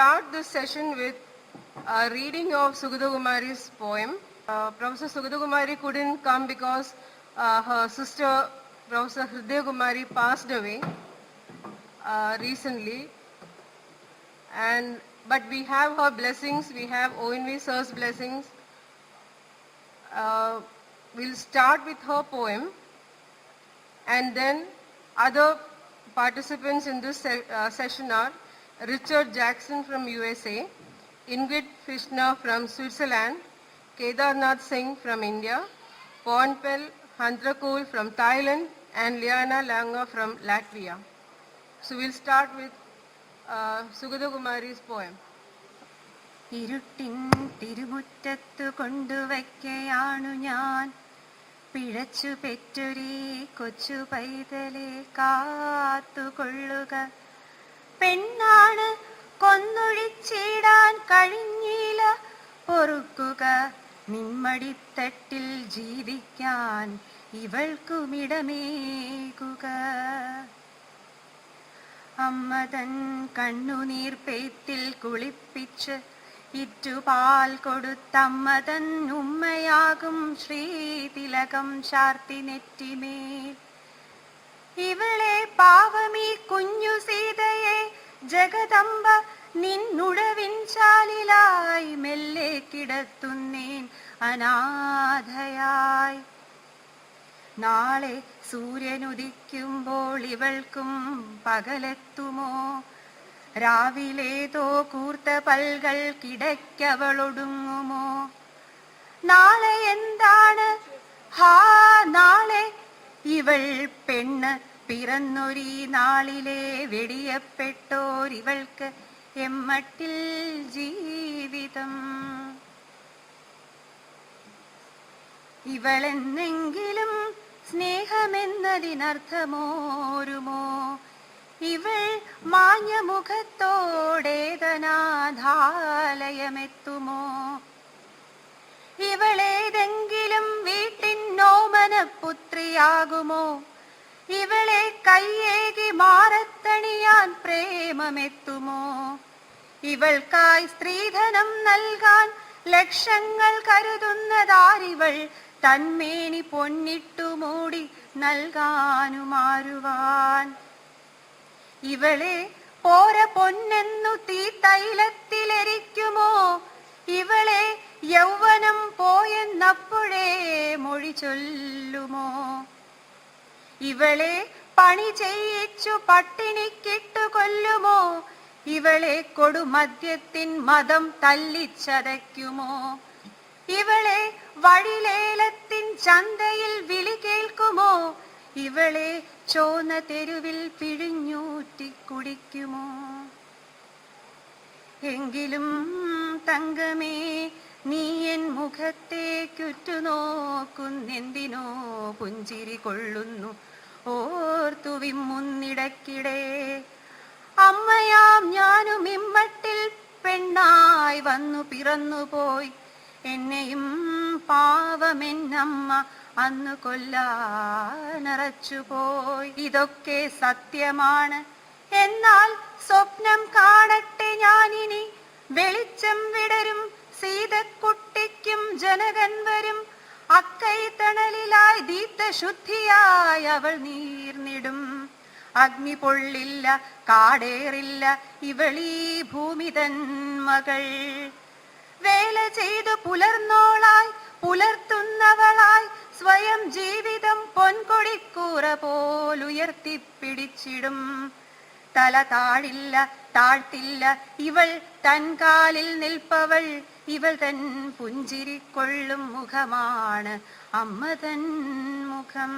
start this session with a reading of Sugata Kumari's poem. Professor Sugata Kumari couldn't come because her sister, Professor Hridaya Kumari, passed away recently. But we have her blessings, we have ONV sir's blessings. We'll start with her poem, and then other participants in this session are Richard Jackson from USA, Ingrid Fischner from Switzerland, Kedarnath Singh from India, Ponpel Hantrakul from Thailand, and Liana Langa from Latvia. So we'll start with Sugata Kumari's poem. ഇരുട്ടിൻ തിരുമുറ്റത്തു കൊണ്ടുവയ്ക്കയാണു ഞാൻ പിഴച്ചു പെറ്റൊരീ കൊച്ചു പൈതലെ കാത്തുകൊള്ളുക. പെണ്ണാണ് കൊന്നൊഴിച്ചിടാൻ കഴിഞ്ഞില്ല പൊറുക്കുക. നിമ്മടിത്തട്ടിൽ ജീവിക്കാൻ ഇവൾക്കുമിടമേകുക. അമ്മതൻ കണ്ണുനീർ പെയ്ത്തിൽ കുളിപ്പിച്ച് ഇറ്റുപാൽ കൊടുത്തമ്മതൻ ഉമ്മയാകും ശ്രീതിലകം ചാർത്തി നെറ്റിമേൽ. ഇവളെ പാവമീ കുഞ്ഞു സീതയെ ജഗദംബ നിന്നുടവിൻ ചാലിലായി മെല്ലെ കിടത്തുന്നേൻ അനാഥയായി. നാളെ സൂര്യനുദിക്കുമ്പോൾ ഇവൾക്കും പകലെത്തുമോ? രാവിലേതോ കൂർത്ത പൽകൾ കിടക്കവളൊടുങ്ങുമോ? നാളെ എന്താണ്? നാളെ ഇവൾ പെണ്ണ് പിറന്നൊരീ നാളിലെ വെടിയപ്പെട്ടോരിവൾക്ക് എമ്മട്ടിൽ ജീവിതം. ഇവളെന്നെങ്കിലും സ്നേഹമെന്നതിനർത്ഥമോരുമോ? ഇവൾ മാഞ്ഞ മുഖത്തോടേതനാഥാലയമെത്തുമോ? ഇവളേതെങ്കിലും വീട്ടിൻ ഓമനപുത്രിയാകുമോ? ഇവളെ കയ്യേകി മാറത്തണിയാൻ പ്രേമമെത്തുമോ? ഇവൾക്കായി സ്ത്രീധനം നൽകാൻ ലക്ഷങ്ങൾ കരുതുന്നതാരിവൾ? തന്മേനി പൊന്നിട്ടു മൂടി നൽകാനുമാരുവാൻ. ഇവളെ പോര പൊന്നെന്നു തീ തൈലത്തിലെരിക്കുമോ? ഇവളെ യൗവനം പോയെന്നപ്പോഴേ മൊഴി ചൊല്ലുമോ? ഇവളെ പണി ചെയ്യിച്ചു പട്ടിണിക്കിട്ടു കൊല്ലുമോ? ഇവളെ കൊടുമദ്യത്തിൻ മതം തല്ലിച്ചതയ്ക്കുമോ? ഇവളെ വഴിലേലത്തിൻ ചന്തയിൽ വിളി കേൾക്കുമോ? ഇവളെ ചോന്ന തെരുവിൽ പിഴിഞ്ഞൂറ്റി കുടിക്കുമോ? എങ്കിലും തങ്കമേ, നീ എൻ മുഖത്തേക്കുറ്റുനോക്കുന്നെന്തിനോ? പുഞ്ചിരി കൊള്ളുന്നു ഓർത്തു വിമ്മുന്നിടക്കിടെ. അമ്മയാം ഞാനും ഇമ്മട്ടിൽ പെണ്ണായി വന്നു പിറന്നുപോയി. എന്നെയും പാവമെന്നമ്മ അന്ന് കൊല്ലാനറച്ചുപോയി. ഇതൊക്കെ സത്യമാണ്, എന്നാൽ സ്വപ്നം കാണട്ടെ ഞാനിനി. വെളിച്ചം വിടരും സീതക്കുട്ടിക്കും ജനകൻ വരും. അക്കൈ തണലിലായി ദീപ്തശുദ്ധിയായി അവൾ നീർന്നിടും. അഗ്നി പൊള്ളില്ല, കാടേറില്ല ഇവളീ ഭൂമിതൻ മകൾ. വേല ചെയ്തു പുലർന്നോളായി പുലർത്തുന്നവളായി സ്വയം ജീവിതം പൊൻകൊടിക്കൂറ പോലുയർത്തിപ്പിടിച്ചിടും. തല താഴില്ല, താഴ്ത്തില്ല ഇവൾ തൻ കാലിൽ നിൽപ്പവൾ. ഇവൾ തൻ പുഞ്ചിരിക്കൊള്ളും മുഖമാണ് അമ്മതൻ മുഖം.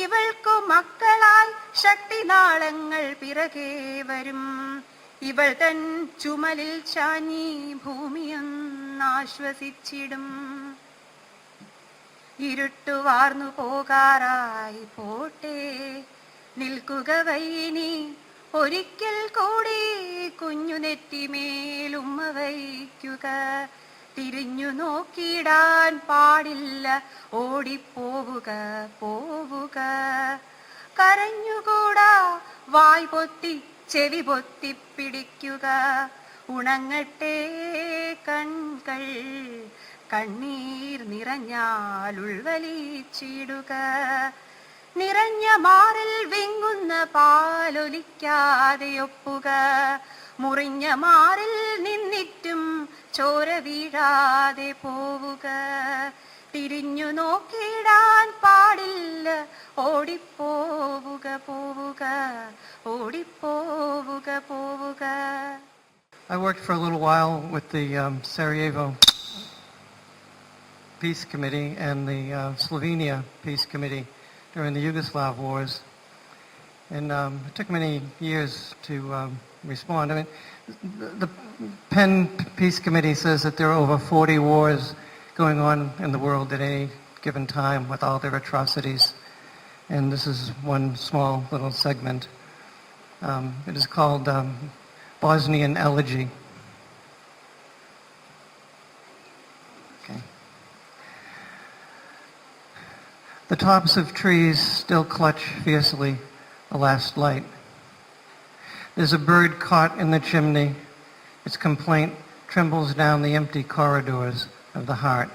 ഇവൾക്കു മക്കളായി ശക്തിനാളങ്ങൾ പിറകെ വരും. ഇവൾ തൻ ചുമലിൽ ചാഞ്ഞി ഭൂമിയൊന്നാശ്വസിച്ചിടും. ഇരുട്ടു വാർന്നു പോകാറായി പോട്ടെ, നിൽക്കുക വൈനി ഒരിക്കൽ കൂടി. കുഞ്ഞു നെറ്റിമേലുമ്മ വയ്ക്കുക. തിരിഞ്ഞു നോക്കിയിടാൻ പാടില്ല, ഓടിപ്പോവുക പോവുക. കരഞ്ഞുകൂടാ, വായ് പൊത്തി ചെവി പൊത്തിപ്പിടിക്കുക. ഉണങ്ങട്ടെ കൺകൾ, കണ്ണീർ നിറഞ്ഞാൽ ഉൾവലിച്ചിടുക. നിറഞ്ഞ മാറിൽ വിങ്ങുന്ന പാലൊലിക്കാതെ ഒപ്പുക. മുറിഞ്ഞ മാറിൽ നിന്നിട്ടും ചോര വീഴാതെ പോവുക. തിരിഞ്ഞു നോക്കിയിടാൻ പാടില്ല, ഓടിപ്പോവുക പോവുക, ഓടിപ്പോവുക പോവുക. I worked for a little while with the Sarajevo Peace Committee and the Slovenia Peace Committee during the Yugoslav wars. And it took many years to respond. I mean, the PEN Peace Committee says that there are over 40 wars going on in the world at any given time with all their atrocities. And this is one small little segment. It is called Bosnian Elegy. Okay. The tops of trees still clutch fiercely the last light. There's a bird caught in the chimney. Its complaint trembles down the empty corridors of the heart.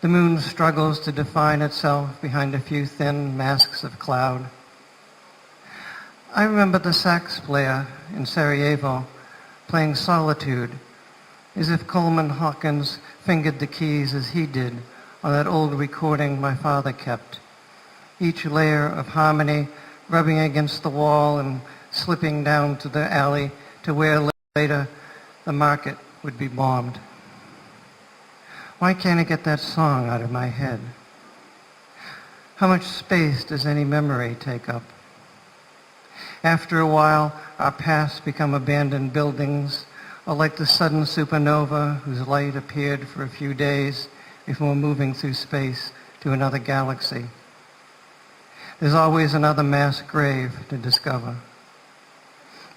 The moon struggles to define itself behind a few thin masks of cloud. I remember the sax player in Sarajevo playing Solitude, as if Coleman Hawkins fingered the keys as he did on that old recording my father kept, each layer of harmony rubbing against the wall and slipping down to the alley to where later the market would be bombed. Why can't I get that song out of my head? How much space does any memory take up? After a while, our pasts become abandoned buildings, or like the sudden supernova whose light appeared for a few days before moving through space to another galaxy. There's always another mass grave to discover.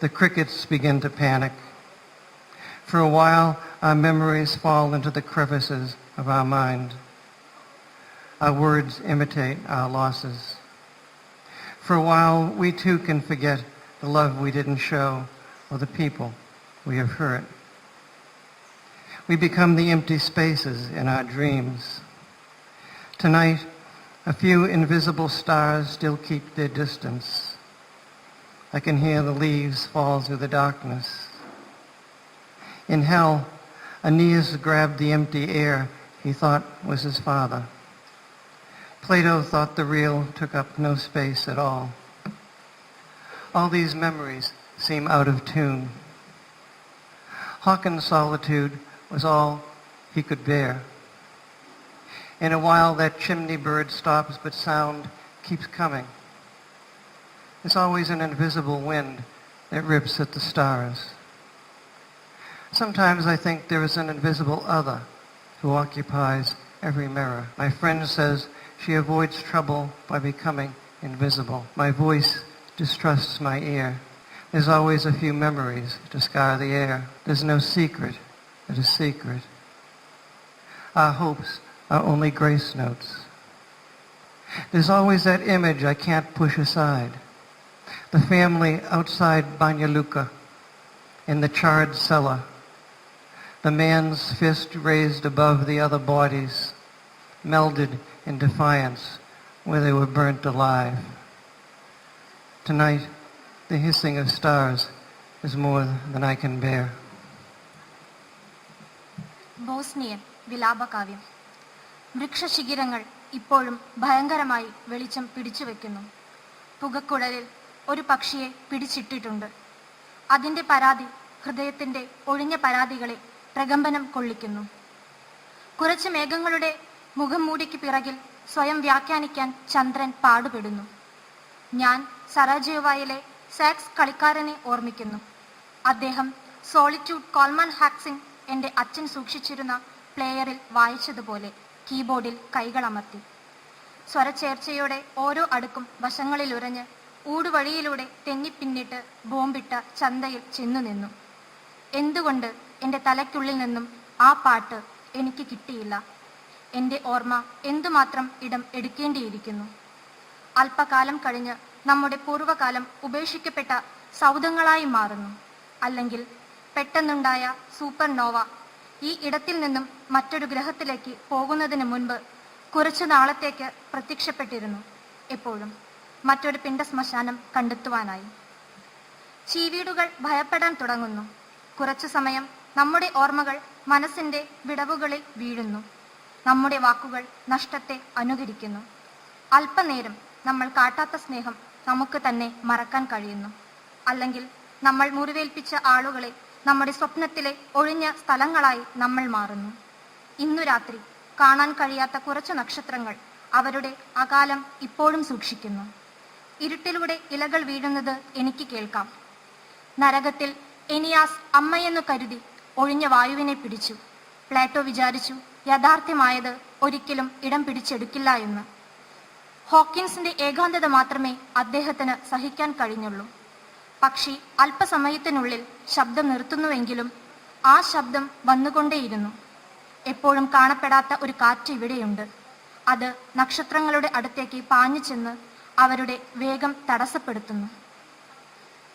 The crickets begin to panic. For a while, our memories fall into the crevices of our mind. Our words imitate our losses. For a while, we too can forget the love we didn't show or the people we have hurt. We become the empty spaces in our dreams. Tonight, a few invisible stars still keep their distance. I can hear the leaves fall through the darkness. In hell, Aeneas grabbed the empty air he thought was his father. Plato thought the real took up no space at all. All these memories seem out of tune. Hawkins' solitude was all he could bear. In a while, that chimney bird stops, but sound keeps coming. There's always an invisible wind that rips at the stars. Sometimes I think there is an invisible other who occupies every mirror. My friend says she avoids trouble by becoming invisible. My voice distrusts my ear. There's always a few memories to scar the air. There's no secret that is secret. Our hopes are only grace notes. There's always that image I can't push aside. The family outside Banja Luka in the charred cellar. The man's fist raised above the other bodies, melded in defiance where they were burnt alive. Tonight, the hissing of stars is more than I can bear. Bosnian വിലാപകാവ്യം. വൃക്ഷശിഖിരങ്ങൾ ഇപ്പോഴും ഭയങ്കരമായി വെളിച്ചം പിടിച്ചുവെക്കുന്നു. പുകക്കുഴലിൽ ഒരു പക്ഷിയെ പിടിച്ചിട്ടിട്ടുണ്ട്. അതിൻ്റെ പരാതി ഹൃദയത്തിൻ്റെ ഒഴിഞ്ഞ പരാതികളെ പ്രകമ്പനം കൊള്ളിക്കുന്നു. കുറച്ച് മേഘങ്ങളുടെ മുഖം മൂടിക്ക് പിറകിൽ സ്വയം വ്യാഖ്യാനിക്കാൻ ചന്ദ്രൻ പാടുപെടുന്നു. ഞാൻ സറാജോവയിലെ സാക്സ് കളിക്കാരനെ ഓർമ്മിക്കുന്നു. അദ്ദേഹം സോളിറ്റ്യൂഡ് കോൾമാൻ ഹാക്സിംഗ് എൻ്റെ അച്ഛൻ സൂക്ഷിച്ചിരുന്ന പ്ലെയറിൽ വായിച്ചതുപോലെ കീബോർഡിൽ കൈകളമർത്തി. സ്വരച്ചേർച്ചയോടെ ഓരോ അടുക്കും വശങ്ങളിലുരഞ്ഞ് ഊടുവഴിയിലൂടെ തെന്നിപ്പിന്നിട്ട് ബോംബിട്ട ചന്തയിൽ ചെന്നു നിന്നു. എന്തുകൊണ്ട് എൻ്റെ തലയ്ക്കുള്ളിൽ നിന്നും ആ പാട്ട് എനിക്ക് കിട്ടിയില്ല? എൻ്റെ ഓർമ്മ എന്തുമാത്രം ഇടം എടുക്കേണ്ടിയിരിക്കുന്നു. അല്പകാലം കഴിഞ്ഞ് നമ്മുടെ പൂർവ്വകാലം ഉപേക്ഷിക്കപ്പെട്ട സൗധങ്ങളായി മാറുന്നു. അല്ലെങ്കിൽ പെട്ടെന്നുണ്ടായ സൂപ്പർനോവ ഈ ഇടത്തിൽ നിന്നും മറ്റൊരു ഗ്രഹത്തിലേക്ക് പോകുന്നതിന് മുൻപ് കുറച്ചു നാളത്തേക്ക് പ്രത്യക്ഷപ്പെട്ടിരുന്നു. എപ്പോഴും മറ്റൊരു പിണ്ഡ ശ്മശാനം കണ്ടെത്തുവാനായി. ചീവീടുകൾ ഭയപ്പെടാൻ തുടങ്ങുന്നു. കുറച്ചു സമയം നമ്മുടെ ഓർമ്മകൾ മനസ്സിന്റെ വിടവുകളിൽ വീഴുന്നു. നമ്മുടെ വാക്കുകൾ നഷ്ടത്തെ അനുകരിക്കുന്നു. അല്പനേരം നമ്മൾ കാട്ടാത്ത സ്നേഹം നമുക്ക് തന്നെ മറക്കാൻ കഴിയുന്നു. അല്ലെങ്കിൽ നമ്മൾ മുറിവേൽപ്പിച്ച ആളുകളെ നമ്മുടെ സ്വപ്നത്തിലെ ഒഴിഞ്ഞ സ്ഥലങ്ങളായി നമ്മൾ മാറുന്നു. ഇന്നു രാത്രി കാണാൻ കഴിയാത്ത കുറച്ചു നക്ഷത്രങ്ങൾ അവരുടെ അകാലം ഇപ്പോഴും സൂക്ഷിക്കുന്നു. ഇരുട്ടിലൂടെ ഇലകൾ വീഴുന്നത് എനിക്ക് കേൾക്കാം. നരകത്തിൽ എനിയാസ് അമ്മയെന്നു കരുതി ഒഴിഞ്ഞ വായുവിനെ പിടിച്ചു. പ്ലേറ്റോ വിചാരിച്ചു യാഥാർത്ഥ്യമായത് ഒരിക്കലും ഇടം പിടിച്ചെടുക്കില്ല എന്ന്. ഹോക്കിൻസിന്റെ ഏകാന്തത മാത്രമേ അദ്ദേഹത്തിന് സഹിക്കാൻ കഴിഞ്ഞുള്ളൂ. പക്ഷി അല്പസമയത്തിനുള്ളിൽ ശബ്ദം നിർത്തുന്നുവെങ്കിലും ആ ശബ്ദം വന്നുകൊണ്ടേയിരുന്നു. എപ്പോഴും കാണപ്പെടാത്ത ഒരു കാറ്റ് ഇവിടെയുണ്ട്. അത് നക്ഷത്രങ്ങളുടെ അടുത്തേക്ക് പാഞ്ഞു ചെന്ന് അവരുടെ വേഗം തടസ്സപ്പെടുത്തുന്നു.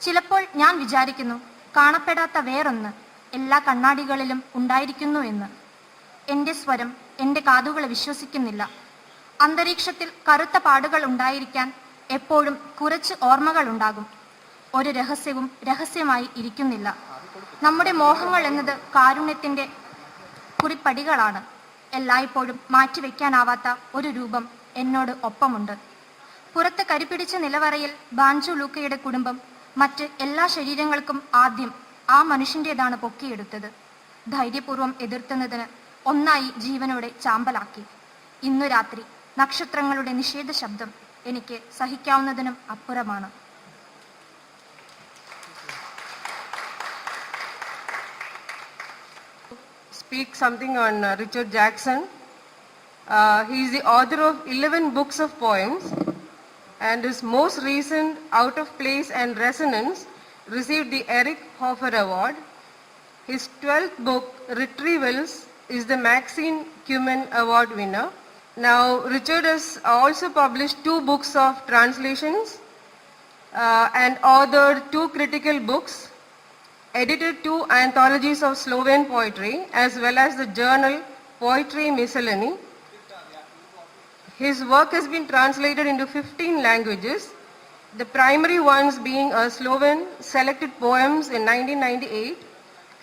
ചിലപ്പോൾ ഞാൻ വിചാരിക്കുന്നു കാണപ്പെടാത്ത വേറൊന്ന് എല്ലാ കണ്ണാടികളിലും ഉണ്ടായിരിക്കുന്നു എന്ന്. എൻ്റെ സ്വരം എൻ്റെ കാതുകളെ വിശ്വസിക്കുന്നില്ല. അന്തരീക്ഷത്തിൽ കറുത്ത പാടുകൾ ഉണ്ടായിരിക്കാൻ എപ്പോഴും കുറച്ച് ഓർമ്മകൾ ഉണ്ടാകും. ഒരു രഹസ്യവും രഹസ്യമായി ഇരിക്കുന്നില്ല. നമ്മുടെ മോഹങ്ങൾ എന്നത് കാരുണ്യത്തിൻ്റെ കുറിപ്പടികളാണ്. എല്ലായ്പ്പോഴും മാറ്റിവെക്കാനാവാത്ത ഒരു രൂപം എന്നോട് ഒപ്പമുണ്ട്. പുറത്ത് കരിപിടിച്ച നിലവറയിൽ ബാഞ്ചു ലൂക്കയുടെ കുടുംബം മറ്റ് എല്ലാ ശരീരങ്ങൾക്കും ആദ്യം ആ മനുഷ്യൻ്റെതാണ് പൊക്കിയെടുത്തത്. ധൈര്യപൂർവ്വം എതിർത്തുന്നതിന് ഒന്നായി ജീവനോടെ ചാമ്പലാക്കി. ഇന്നു രാത്രി നക്ഷത്രങ്ങളുടെ നിഷേധ ശബ്ദം എനിക്ക് സഹിക്കാവുന്നതിനും അപ്പുറമാണ്. Speak something on Richard Jackson. He is the author of 11 books of poems, and his most recent Out of Place and Resonance received the Eric Hoffer Award. His 12th book, Retrievals, is the Maxine Cumin Award winner. Now, Richard has also published 2 books of translations and authored 2 critical books, edited 2 anthologies of Slovene poetry, as well as the journal Poetry Miscellany. His work has been translated into 15 languages, the primary ones being a Slovene selected poems in 1998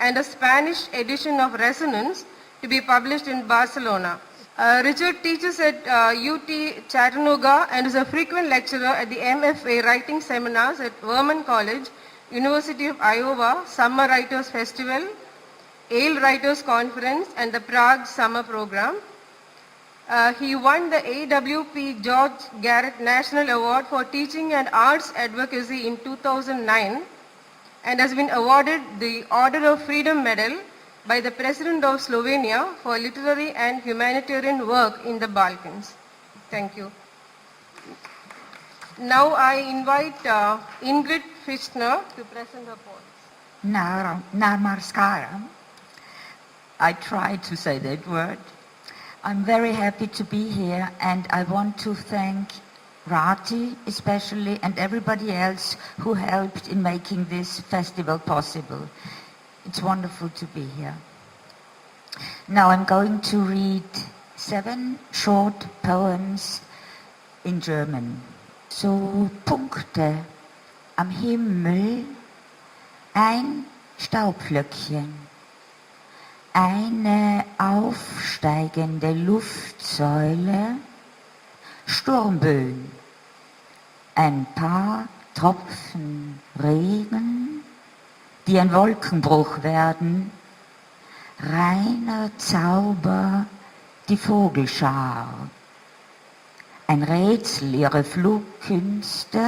and a Spanish edition of Resonance to be published in Barcelona. Richard teaches at UT Chattanooga and is a frequent lecturer at the MFA writing seminars at Vermont College, University of Iowa, Summer Writers Festival, Yale Writers Conference and the Prague Summer Program. He won the AWP George Garrett National Award for Teaching and Arts Advocacy in 2009 and has been awarded the Order of Freedom Medal by the President of Slovenia for literary and humanitarian work in the Balkans. Thank you. Now I invite Ingrid Fichtner to present her poems. Namaskaram. I tried to say that word. I'm very happy to be here, and I want to thank Rati especially and everybody else who helped in making this festival possible. It's wonderful to be here. Now I'm going to read 7 short poems in German. So Punkte am Himmel, ein Staubflöckchen, eine aufsteigende Luftsäule, Sturmböen, ein paar Tropfen Regen, die ein Wolkenbruch werden, reiner Zauber, die Vogelschar, ein Rätsel ihre Flugkünste,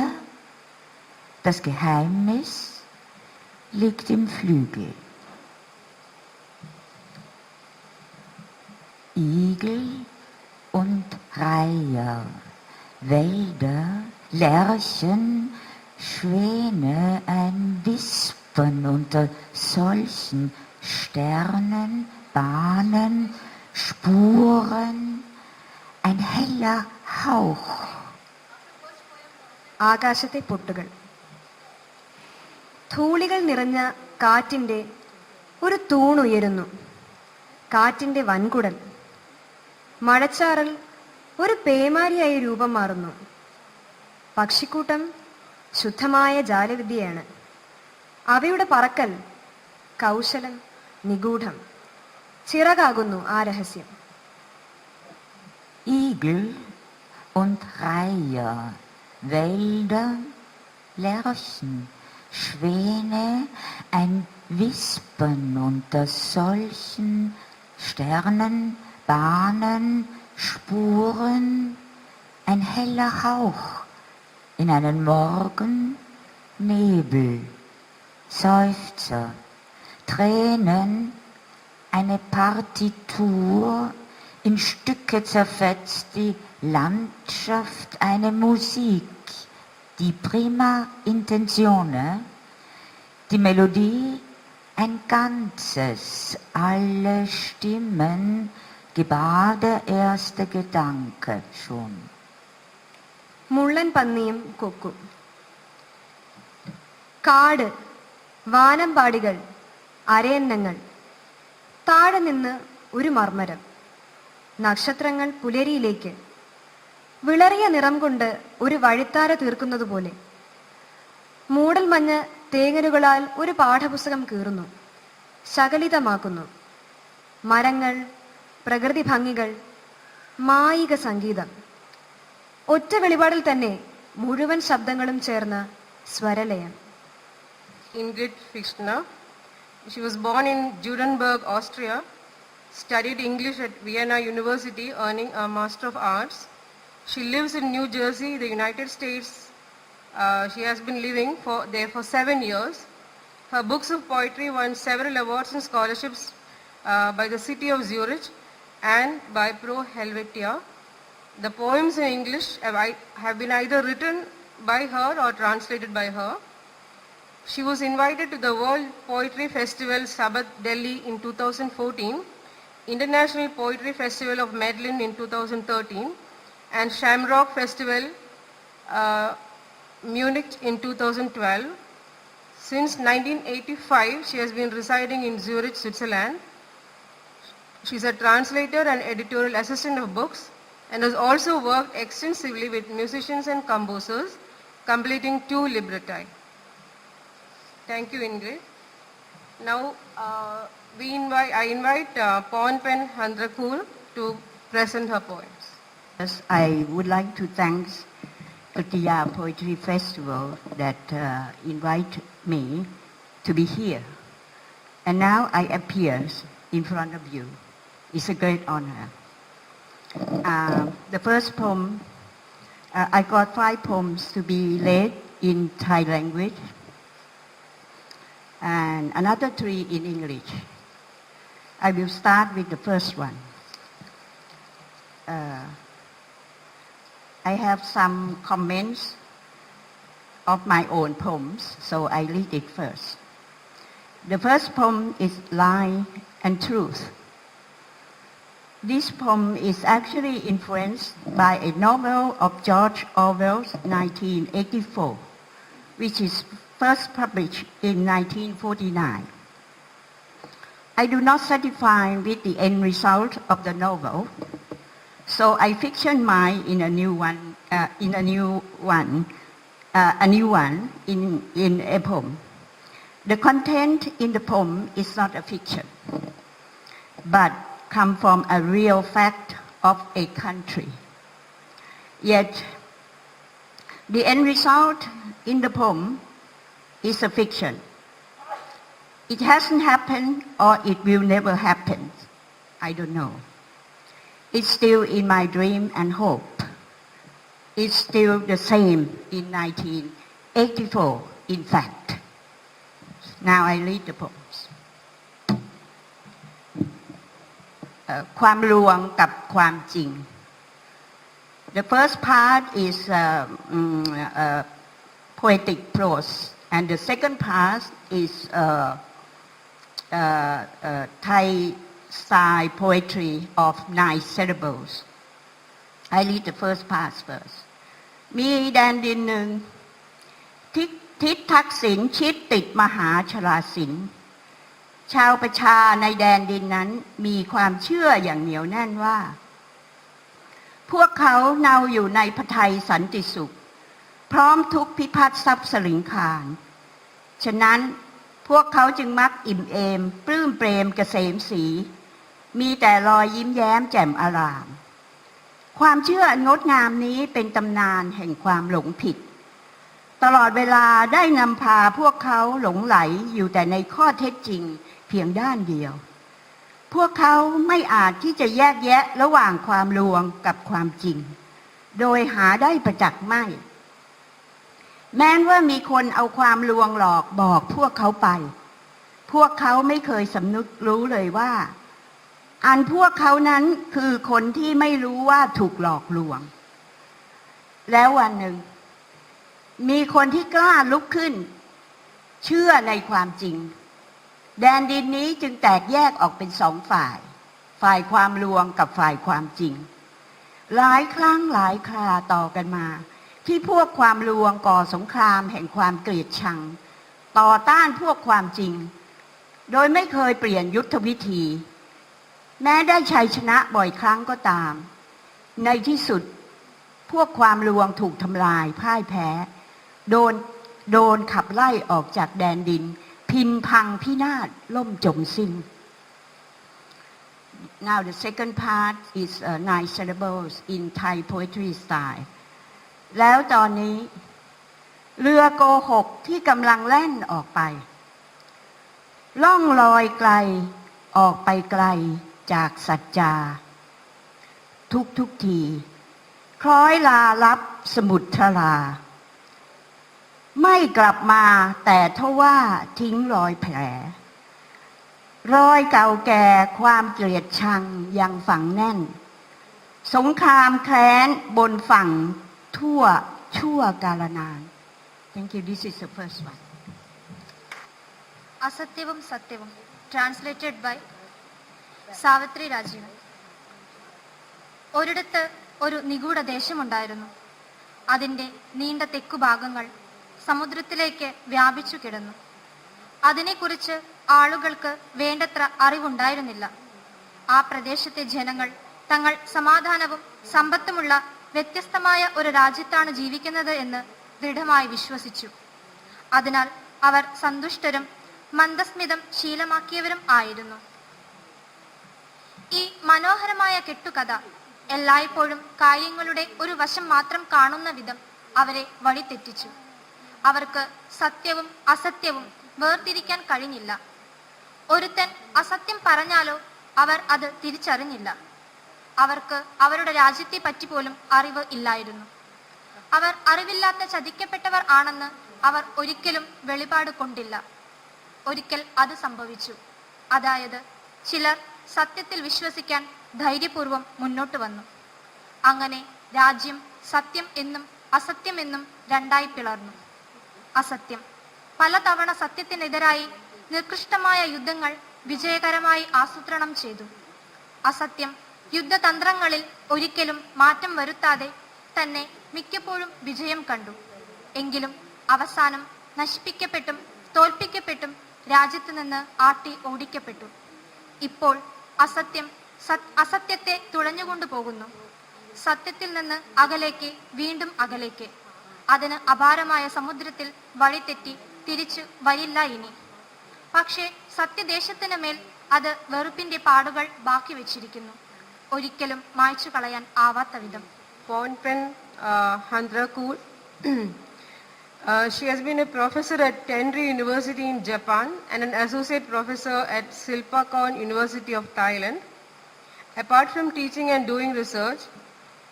das Geheimnis liegt im Flügel. Igel und Reiher, Wälder, Lerchen, Schwäne, ein Wispern unter solchen Sternen, Bahnen, Spuren, ein heller Hauch. ആകാശത്തെ പൊട്ടുകൾ. ധൂളികൾ നിറഞ്ഞ കാറ്റിൻ്റെ ഒരു തൂണുയരുന്നു, കാറ്റിൻ്റെ വൻകുടൽ. മഴച്ചാറൽ ഒരു പേമാരിയായി രൂപം മാറുന്നു. പക്ഷിക്കൂട്ടം ശുദ്ധമായ ജാലവിദ്യയാണ്. അവയുടെ പറക്കൽ കൗശലം, നിഗൂഢം. ചിറകാകുന്നു ആ രഹസ്യം. Igel und Reiher, Wälder, Lerchen, Schwäne, ein Wispern unter solchen Sternen, Bahnen, Spuren, ein heller Hauch in einen Morgen, Nebel, Seufzer, Tränen, eine Partitur, in Stücke zerfetzt die Landschaft, eine Musik, die prima Intenzione, die Melodie, ein Ganzes, alle Stimmen, gebar der erste Gedanke schon. മുള്ളൻ പന്നിയും കൊക്കും. കാട്, വാനമ്പാടികൾ, അരയന്നങ്ങൾ. താഴെ നിന്ന് ഒരു മർമരം. നക്ഷത്രങ്ങൾ പുലരിയിലേക്ക് വിളറിയ നിറം കൊണ്ട് ഒരു വഴിത്താര തീർക്കുന്നതുപോലെ. മൂടൽമഞ്ഞ് തേങ്ങലുകളാൽ ഒരു പാഠപുസ്തകം കീറുന്നു, ശകലിതമാക്കുന്നു. മരങ്ങൾ, പ്രകൃതി ഭംഗികൾ, മായിക സംഗീതം. ഒറ്റ വെളിപാടിൽ തന്നെ മുഴുവൻ ശബ്ദങ്ങളും ചേർന്ന Swaralayam. Ingrid Fichtner. She was born in Nuremberg, Austria, studied English at Vienna University, earning a Master of Arts. She lives in New Jersey, the United States. She has been living there for 7 years. Her books of poetry won several awards and scholarships by the city of Zurich and by Pro Helvetia. The poems in English have been either written by her or translated by her. She was invited to the World Poetry Festival Sabbath Delhi in 2014, International Poetry Festival of Medellin in 2013, and Shamrock Festival Munich in 2012. Since 1985, she has been residing in Zurich, Switzerland. She is a translator and editorial assistant of books and has also worked extensively with musicians and composers, completing 2 libretti. Thank you, Ingrid. Now, I invite Ponpen Handrakul to present her poems. Yes, I would like to thank Uttiya Poetry Festival that invite me to be here. And now I appear in front of you. It's a great honor. The first poem, I got 5 poems to be read in Thai language and another 3 in English. I will start with the first one. I have some comments of my own poems, so I read it first. The first poem is Lie and Truth. This poem is actually influenced by a novel of George Orwell's 1984, which is first published in 1949. I do not satisfy with the end result of the novel, so I fiction mine in a new one in a poem. The content in the poem is not a fiction, but come from a real fact of a country. Yet, the end result in the poem is a fiction. It hasn't happened or it will never happen. I don't know. It's still in my dream and hope. It's still the same in 1984, in fact. Now I read the poems. ความลวงกับความจริง The first part is poetic prose, and the second part is Thai style poetry of 9 syllables. I read the first part first. มีแดนดินหนึ่งทิศทักษิณชิดติดมหาชลาสิน ชาวประชาในแดนดินนั้นมีความเชื่ออย่างเหนียวแน่นว่า พวกเขาเนาอยู่ในพระทัยสันติสุขพร้อมทุกพิพัฒน์ทรัพย์สลิงคารฉะนั้นพวกเขาจึงมักอิ่มเอมปลื้มเปรมเกษมสีมีแต่รอยยิ้มแย้มแจ่มอารามความเชื่ออันงดงามนี้เป็นตำนานแห่งความหลงผิดตลอดเวลาได้นำพาพวกเขาหลงไหลอยู่แต่ในข้อเท็จจริงเพียงด้านเดียวพวกเขาไม่อาจที่จะแยกแยะระหว่างความลวงกับความจริงโดยหาได้ประจักษ์ไม่แม้ว่ามีคนเอาความลวงหลอกบอกพวกเขาไปพวกเขาไม่เคยสำนึกรู้เลยว่าอันพวกเขานั้นคือคนที่ไม่รู้ว่าถูกหลอกลวงแล้ววันหนึ่งมีคนที่กล้าลุกขึ้นเชื่อในความจริงแดนดินนี้จึงแตกแยกออกเป็นสองฝ่ายฝ่ายความลวงกับฝ่ายความจริงหลายครั้งหลายคราต่อกันมาที่พวกความลวงก่อสงครามแห่งความเกลียดชังต่อต้านพวกความจริงโดยไม่เคยเปลี่ยนยุทธวิธีแม้ได้ชัยชนะบ่อยครั้งก็ตามในที่สุดพวกความลวงถูกทำลายพ่ายแพ้โดนขับไล่ออกจากแดนดินพินพังพินาศล่มจมสิ้น Now the second part is 9 syllables in Thai poetry style แล้วตอนนี้เรือโกหกที่กำลังแล่นออกไปล่องลอยไกลออกไปไกลจากสัจจาทุกทีคล้อยลาลับสมุทรราไม่กลับมาแต่ทว่าทิ้งรอยแผลรอยเก่าแก่ความเกลียดชังยังฝังแน่นสงครามแค้นบนฝั่งทั่วชั่วกาลนาน Thank you. This is the first one. അസത്യവും സത്യവും translated by Savitri Rajeevan. ഒരിടത്ത് ഒരു നിഗൂഢ ദേശമുണ്ടായിരുന്നു. അതിൻ്റെ നീണ്ട തെക്കുഭാഗങ്ങൾ സമുദ്രത്തിലേക്ക് വ്യാപിച്ചു കിടന്നു. അതിനെക്കുറിച്ച് ആളുകൾക്ക് വേണ്ടത്ര അറിവുണ്ടായിരുന്നില്ല. ആ പ്രദേശത്തെ ജനങ്ങൾ തങ്ങൾ സമാധാനവും സമ്പത്തുമുള്ള വ്യത്യസ്തമായ ഒരു രാജ്യത്താണ് ജീവിക്കുന്നത് എന്ന് ദൃഢമായി വിശ്വസിച്ചു. അതിനാൽ അവർ സന്തുഷ്ടരും മന്ദസ്മിതം ശീലമാക്കിയവരും ആയിരുന്നു. ഈ മനോഹരമായ കെട്ടുകഥ എല്ലായ്പ്പോഴും കാര്യങ്ങളുടെ ഒരു വശം മാത്രം കാണുന്ന വിധം അവരെ വഴിതെറ്റിച്ചു. അവർക്ക് സത്യവും അസത്യവും വേർതിരിക്കാൻ കഴിഞ്ഞില്ല. ഒരുത്തൻ അസത്യം പറഞ്ഞാലോ അവർ അത് തിരിച്ചറിഞ്ഞില്ല. അവർക്ക് അവരുടെ രാജ്യത്തെ പറ്റി പോലും അറിവ് ഇല്ലായിരുന്നു. അവർ അറിവില്ലാത്ത ചതിക്കപ്പെട്ടവർ ആണെന്ന് അവർ ഒരിക്കലും വെളിപാട് കൊണ്ടില്ല. ഒരിക്കൽ അത് സംഭവിച്ചു. അതായത് ചിലർ സത്യത്തിൽ വിശ്വസിക്കാൻ ധൈര്യപൂർവം മുന്നോട്ട് വന്നു. അങ്ങനെ രാജ്യം സത്യം എന്നും അസത്യം എന്നും രണ്ടായി പിളർന്നു. അസത്യം പലതവണ സത്യത്തിനെതിരായി നികൃഷ്ടമായ യുദ്ധങ്ങൾ വിജയകരമായി ആസൂത്രണം ചെയ്തു. അസത്യം യുദ്ധതന്ത്രങ്ങളിൽ ഒരിക്കലും മാറ്റം വരുത്താതെ തന്നെ മിക്കപ്പോഴും വിജയം കണ്ടു. എങ്കിലും അവസാനം നശിപ്പിക്കപ്പെട്ടും തോൽപ്പിക്കപ്പെട്ടും രാജ്യത്ത് നിന്ന് ആട്ടി ഓടിക്കപ്പെട്ടു. ഇപ്പോൾ അസത്യം അസത്യത്തെ തുഴഞ്ഞുകൊണ്ടു പോകുന്നു. സത്യത്തിൽ നിന്ന് അകലേക്ക്, വീണ്ടും അകലേക്ക്. അതിന് അപാരമായ സമുദ്രത്തിൽ വഴിതെറ്റി തിരിച്ചു വരില്ല ഇനി. പക്ഷേ സത്യദേശത്തിന് മേൽ അത് വെറുപ്പിന്റെ പാടുകൾ ബാക്കി വെച്ചിരിക്കുന്നു, ഒരിക്കലും മായ്ച്ചു കളയാൻ ആവാത്ത വിധം. Ponpen Handrakul. She has been a professor at Tenri University in Japan and an associate professor at Silpakorn University of Thailand. Apart from teaching and doing research,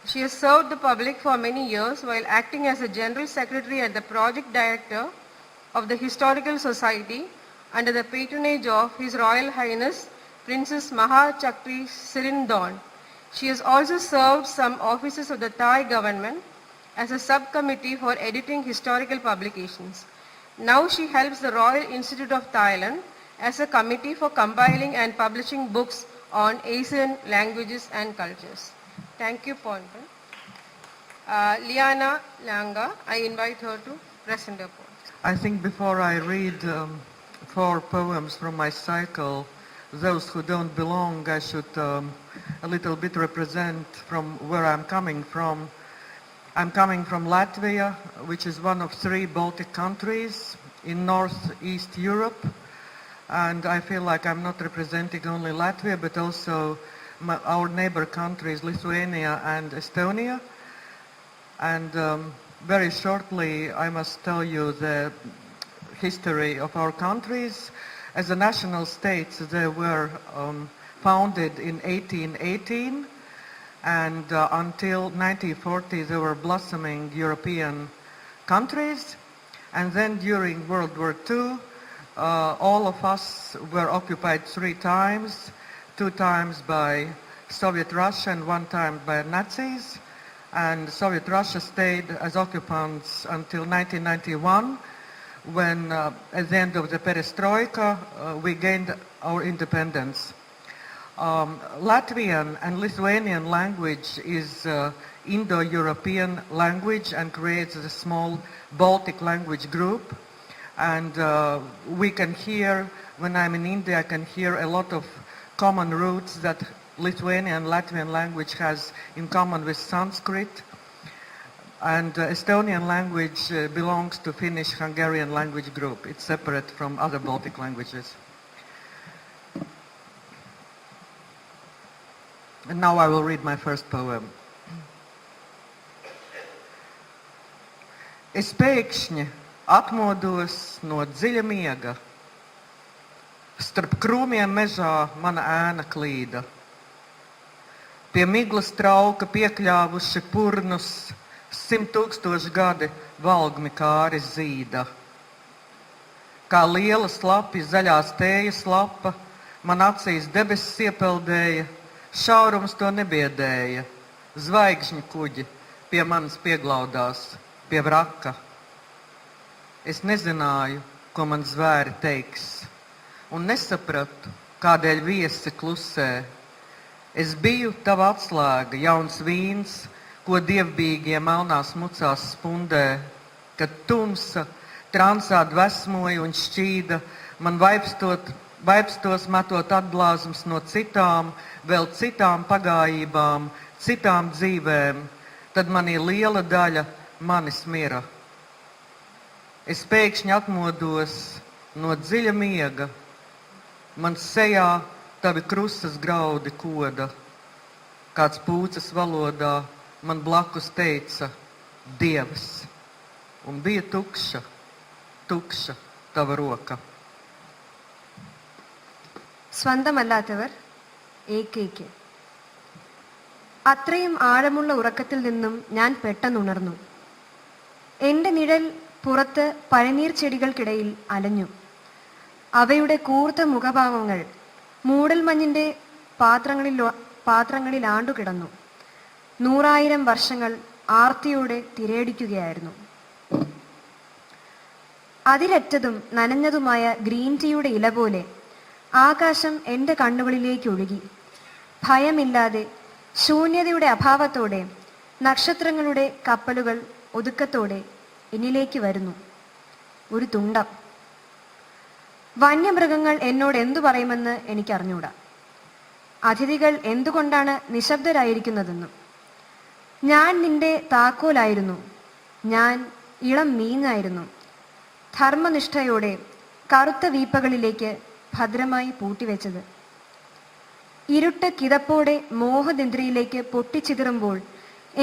she has served the public for many years while acting as a general secretary and the project director of the Historical Society under the patronage of His Royal Highness Princess Maha Chakri Sirindorn. She has also served some offices of the Thai government as a subcommittee for editing historical publications. Now she helps the Royal Institute of Thailand as a committee for compiling and publishing books on Asian languages and cultures. Thank you, Ponpen. Liana Langa, I invite her to present her poem. I think before I read 4 poems from my cycle. Those who don't belong, I should a little bit represent from where I'm coming from. I'm coming from Latvia, which is one of 3 Baltic countries in Northeast Europe. And I feel like I'm not representing only Latvia, but also our neighbor countries, Lithuania and Estonia. And very shortly, I must tell you the history of our countries. As a national states, they were founded in 1818, and until 1940, they were blossoming European countries. And then during World War II, all of us were occupied 3 times, 2 times by Soviet Russia and 1 time by Nazis. And Soviet Russia stayed as occupants until 1991, when at the end of the perestroika, we gained our independence. Latvian and Lithuanian language is Indo-European language and creates a small Baltic language group. And we can hear, when I'm in India, I can hear a lot of common roots that Lithuanian and Latvian language has in common with Sanskrit. And Estonian language belongs to Finnish-Hungarian language group. It's separate from other Baltic languages. And now I will read my first poem. Es pēkšņi atmodos no dziļa miega. Starp krūmiem mežā mana ēna klīda. Pie miglas trauka piekļāvuši purnus 100 000 gadi valgmi kāris zīda. Kā liela slapi zaļās tējas lapa, man acīs debesis iepeldēja, šaurums to nebiedēja. Zvaigžņu kuģi pie manis pieglaudās, pie vraka. Es nezināju, ko man zvēri teiks, un nesapratu, kādēļ viesi klusē. Es biju tava atslēga, jauns vīns, ko dievbīgie melnās mucās spundē, kad tumsa transā dvesmoja un šķīda, man vaipstos metot atblāzums no citām, vēl citām pagājībām, citām dzīvēm, tad manī liela daļa manis mira. Es pēkšņi atmodos no dziļa miega, man sejā tavi krustas graudi koda, kāds pūces valodā man blakus teica Dievs, un bija tukša, tukša tava roka. സ്വന്തമല്ലാത്തവർ AKK. അത്രയും ആഴമുള്ള ഉറക്കത്തിൽ നിന്നും ഞാൻ പെട്ടെന്നുണർന്നു. എൻ്റെ നിഴൽ പുറത്ത് പഴനീർ ചെടികൾക്കിടയിൽ അലഞ്ഞു. അവയുടെ കൂർത്ത മുഖഭാവങ്ങൾ മൂടൽമഞ്ഞിൻ്റെ പാത്രങ്ങളിൽ ആണ്ടുകിടന്നു. 100,000 വർഷങ്ങൾ ആർത്തിയോടെ തിരയടിക്കുകയായിരുന്നു. അതിരറ്റതും നനഞ്ഞതുമായ ഗ്രീൻ ടീയുടെ ഇല പോലെ ആകാശം എൻ്റെ കണ്ണുകളിലേക്ക് ഒഴുകി. ഭയമില്ലാതെ ശൂന്യതയുടെ അഭാവത്തോടെ നക്ഷത്രങ്ങളുടെ കപ്പലുകൾ ഒതുക്കത്തോടെ എന്നിലേക്ക് വരുന്നു. ഒരു തുണ്ടം. വന്യമൃഗങ്ങൾ എന്നോട് എന്തു പറയുമെന്ന് എനിക്കറിഞ്ഞൂടാ. അതിഥികൾ എന്തുകൊണ്ടാണ് നിശബ്ദരായിരിക്കുന്നതെന്നും. ഞാൻ നിന്റെ താക്കോലായിരുന്നു, ഞാൻ ഇളം മീനായിരുന്നു, ധർമ്മനിഷ്ഠയോടെ കറുത്ത വീപ്പകളിലേക്ക് ഭദ്രമായി പൂട്ടിവെച്ചത്. ഇരുട്ട് കിതപ്പോടെ മോഹനിദ്രയിലേക്ക് പൊട്ടിച്ചിതറുമ്പോൾ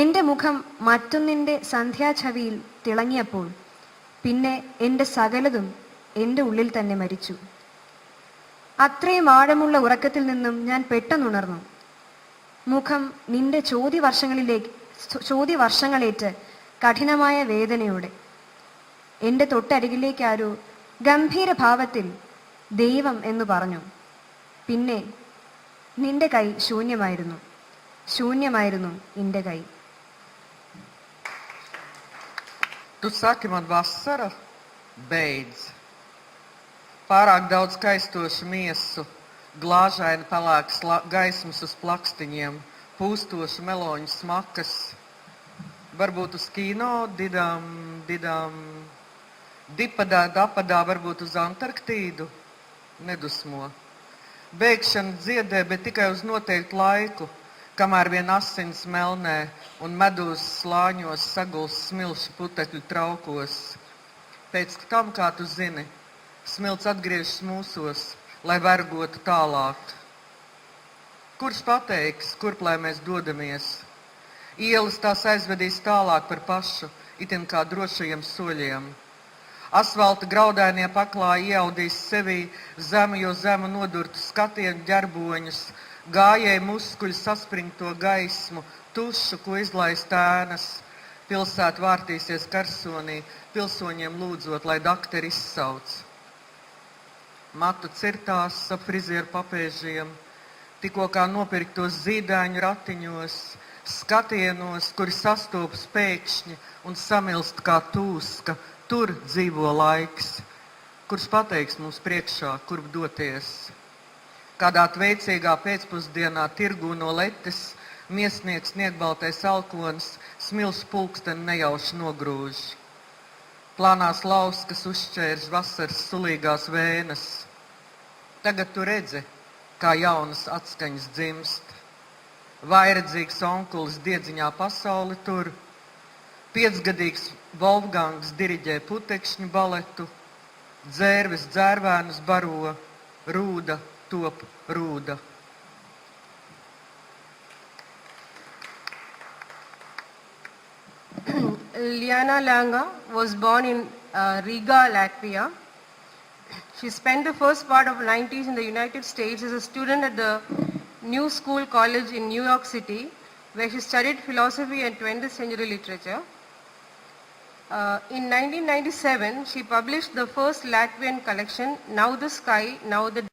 എൻ്റെ മുഖം മറ്റൊന്നിൻ്റെ സന്ധ്യാഛവിയിൽ തിളങ്ങിയപ്പോൾ പിന്നെ എൻ്റെ സകലതും എൻ്റെ ഉള്ളിൽ തന്നെ മരിച്ചു. അത്രയും ആഴമുള്ള ഉറക്കത്തിൽ നിന്നും ഞാൻ പെട്ടെന്നുണർന്നു. മുഖം നിന്റെ ചോദ്യവർഷങ്ങളേറ്റ് കഠിനമായ വേദനയോടെ. എൻ്റെ തൊട്ടരികിലേക്ക് ആരോ ഗംഭീര ഭാവത്തിൽ ദൈവം എന്ന് പറഞ്ഞു. പിന്നെ നിന്റെ കൈ ശൂന്യമായിരുന്നു, ശൂന്യമായിരുന്നു നിന്റെ കൈ. Tu saki man vasara beidz. Pārāk daudz kaistošu miesu, glāžaini pelēkas gaismas uz plakstiņiem, pūstošu meloņu smakas. Varbūt uz kino, didam, Dipadā, dapadā, varbūt uz Antarktīdu. Nedusmo. Bēgšana dziedē, bet tikai uz noteiktu laiku, kamēr vien asins melnē un medūzas slāņos saguls smilšu putekļu traukos. Pēc tam, kā tu zini, smilts atgriežas mūsos, lai vergotu tālāk. Kurš pateiks, kurp lai mēs dodamies? Ielas tās aizvedīs tālāk par pašu, itin kā drošajiem soļiem. Asfalta graudainie paklāji ieaudīs sevī zemu, jo zemu nodurtu skatienu ģerboņus, gājēju muskuļu saspringto gaismu, tušu, ko izlaist ēnas. Pilsēta vārtīsies karsonī, pilsoņiem lūdzot, lai dakteri izsauc. Matu cirtās ap frizieru papēžiem, tikko kā nopirktos zīdaiņu ratiņos, skatienos, kuri sastopas pēkšņi un samilst kā tūska. Tur dzīvo laiks, kurš pateiks mums priekšā, kurp doties. Kādā tveicīgā pēcpusdienā tirgū no letes miesnieks sniegbaltais alkonis smilšu pulksteni nejauši nogrūž. Plānās lauskas uzšķērž vasaras sulīgās vēnas. Tagad tu redzi, kā jaunas atskaņas dzimst. Vairedzīgs onkulis diedziņā pasauli tur. 5-gadīgs Wolfgangs diriģē putekšņu baletu, dzērves dzērvēnus baro, rūda top rūda. Liana Langa was born in Riga, Latvia. She spent the first part of the 90s in the United States as a student at the New School College in New York City, where she studied philosophy and 20th century literature. In 1997, she published the first Latvian collection, Now the Sky, Now the